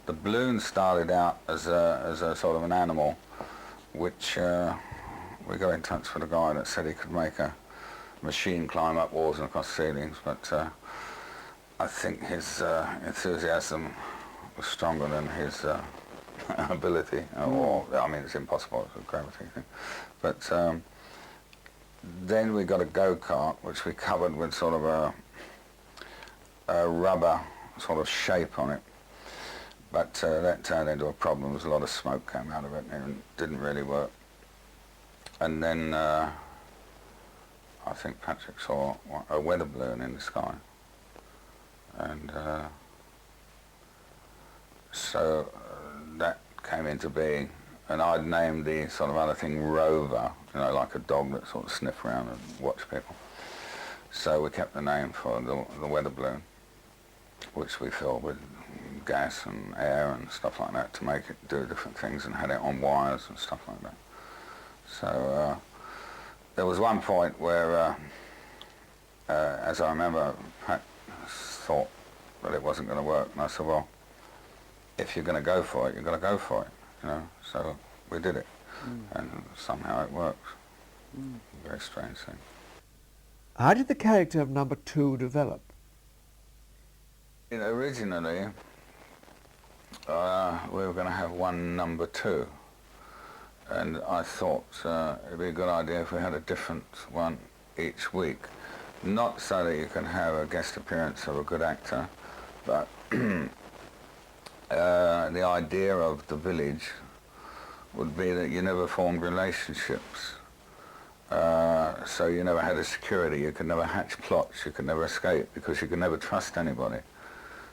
the balloon started out as a sort of an animal, which we got in touch with a guy that said he could make a machine climb up walls and across ceilings, but I think his enthusiasm was stronger than his ability, or, I mean, it's impossible, it's a gravity thing. But then we got a go-kart, which we covered with sort of a rubber sort of shape on it. But that turned into a problem. There was a lot of smoke came out of it, and it didn't really work. And then I think Patrick saw a weather balloon in the sky. And so that came into being. And I'd named the sort of other thing Rover, you know, like a dog that sort of sniffed around and watched people. So we kept the name for the weather balloon, which we filled with gas and air and stuff like that to make it do different things, and had it on wires and stuff like that. So there was one point where, as I remember, Pat thought that it wasn't going to work, and I said, well, if you're going to go for it, you're going to go for it, you know. So we did it, and somehow it works. Very strange thing. How did the character of number 2 develop? You know, originally, we were going to have one number 2, and I thought it'd be a good idea if we had a different one each week. Not so that you can have a guest appearance of a good actor, but the idea of the village would be that you never formed relationships. So you never had a security, you could never hatch plots, you could never escape, because you could never trust anybody.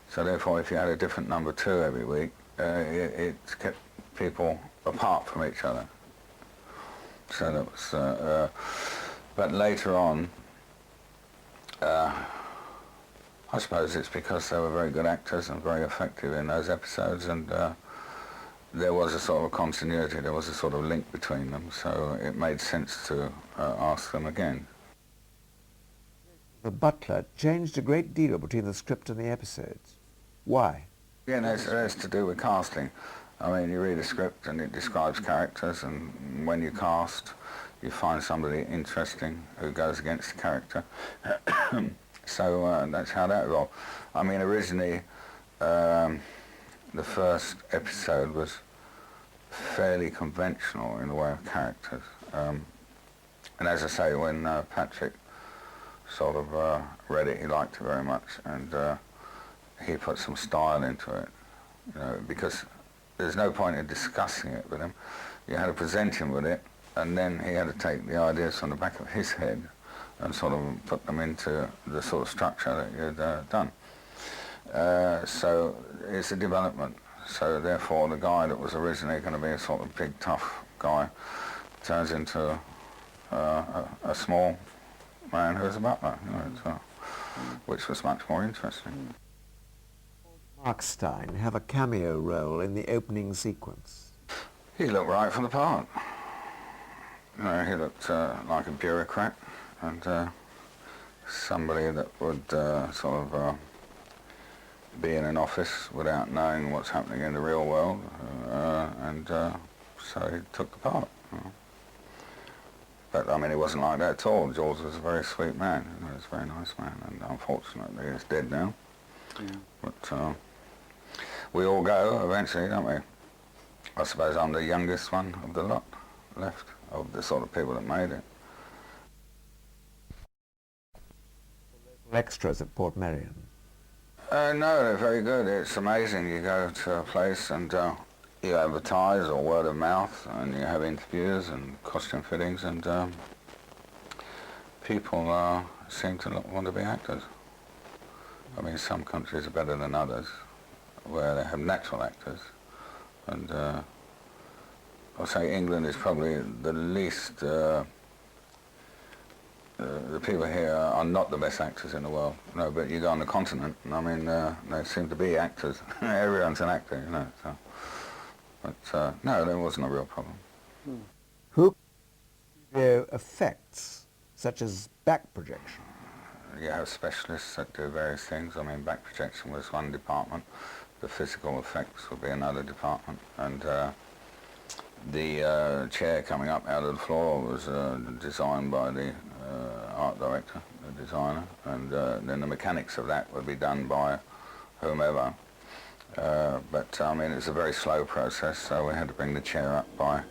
So therefore, if you had a different number 2 every week, it kept people apart from each other. So that was, but later on, I suppose it's because they were very good actors and very effective in those episodes, and there was a sort of a continuity, there was a sort of link between them, so it made sense to ask them again. The butler changed a great deal between the script and the episodes. Why? Yeah, that's to do with casting. I mean, you read a script and it describes characters, and when you cast, you find somebody interesting who goes against the character. So that's how that evolved. I mean, originally, the first episode was fairly conventional in the way of characters. And as I say, when Patrick sort of read it, he liked it very much, and he put some style into it, you know, because there's no point in discussing it with him. You had to present him with it, and then he had to take the ideas from the back of his head and sort of put them into the sort of structure that you'd done. So it's a development. So therefore, the guy that was originally going to be a sort of big, tough guy turns into a small man who's a butler, you know, so, which was much more interesting. Markstein have a cameo role in the opening sequence. He looked right from the part. You know, he looked like a bureaucrat, and somebody that would sort of be in an office without knowing what's happening in the real world, and so he took the part. You know. But I mean, it wasn't like that at all. George was a very sweet man. You know, he was a very nice man, and unfortunately he's dead now. Yeah. But we all go eventually, don't we? I suppose I'm the youngest one of the lot left, of the sort of people that made it. Extras at Portmeirion. No, they're very good. It's amazing. You go to a place and you advertise, or word of mouth, and you have interviews and costume fittings, and people seem to want to be actors. I mean, some countries are better than others, where they have natural actors, and I'll say England is probably the least. The people here are not the best actors in the world. No, but you go on the continent, and I mean, they seem to be actors. Everyone's an actor, you know. So. But no, there wasn't a real problem. Who effects, such as back projection? you have specialists that do various things. I mean, back projection was one department, the physical effects would be another department, and the chair coming up out of the floor was designed by the art director, the designer, and then the mechanics of that would be done by whomever. But I mean, it's a very slow process, so we had to bring the chair up by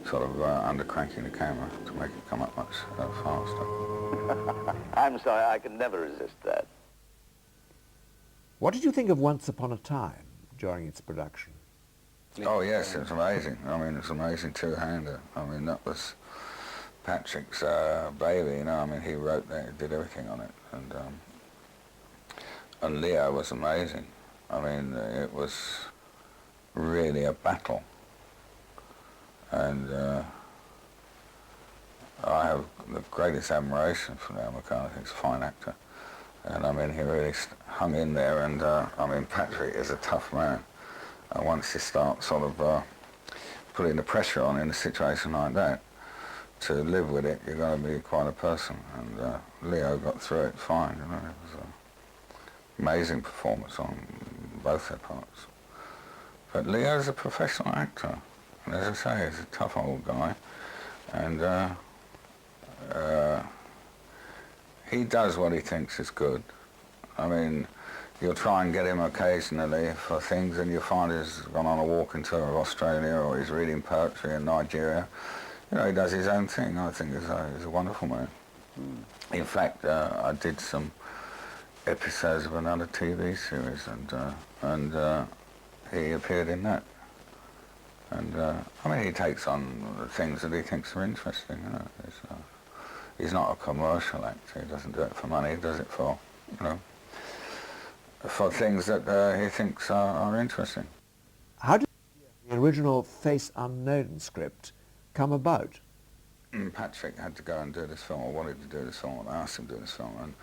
sort of under-cranking the camera to make it come up much faster. I'm sorry, I can never resist that. What did you think of Once Upon a Time during its production? Oh yes, it was amazing. I mean, it's an amazing two-hander. I mean, that was Patrick's baby, you know. I mean, he wrote that, he did everything on it, and Leo was amazing. I mean, it was really a battle, and I have the greatest admiration for Leo McCarthy. He's a fine actor, and I mean, he really hung in there, and I mean, Patrick is a tough man. And once you start sort of putting the pressure on in a situation like that, to live with it, you're going to be quite a person. And Leo got through it fine, you know. It was an amazing performance on both their parts. But Leo's a professional actor. And as I say, he's a tough old guy. And he does what he thinks is good. I mean, you'll try and get him occasionally for things, and you'll find he's gone on a walking tour of Australia, or he's reading poetry in Nigeria. You know, he does his own thing. I think he's a wonderful man. In fact, I did some episodes of another TV series, and he appeared in that. And I mean, he takes on the things that he thinks are interesting. You know, he's not a commercial actor. He doesn't do it for money. He does it for, you know, for things that he thinks are interesting. How did the original Face Unknown script come about? Patrick had to go and do this film, or wanted to do this film, I asked him to do this film, and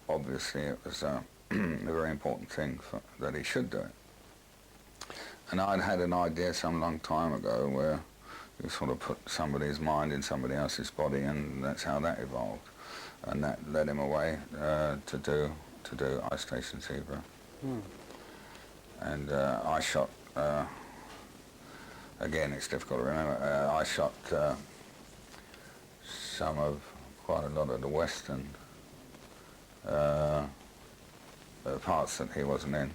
obviously it was a very important thing that he should do it. And I'd had an idea some long time ago where you sort of put somebody's mind in somebody else's body, and that's how that evolved. And that led him away to do Ice Station Zebra. And I shot, again, it's difficult to remember, I shot quite a lot of the Western parts that he wasn't in.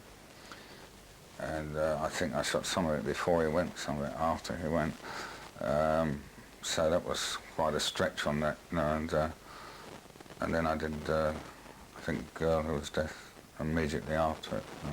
And I think I shot some of it before he went, some of it after he went. So that was quite a stretch on that, you know, and then I did, I think, Girl Who Was Death immediately after it. You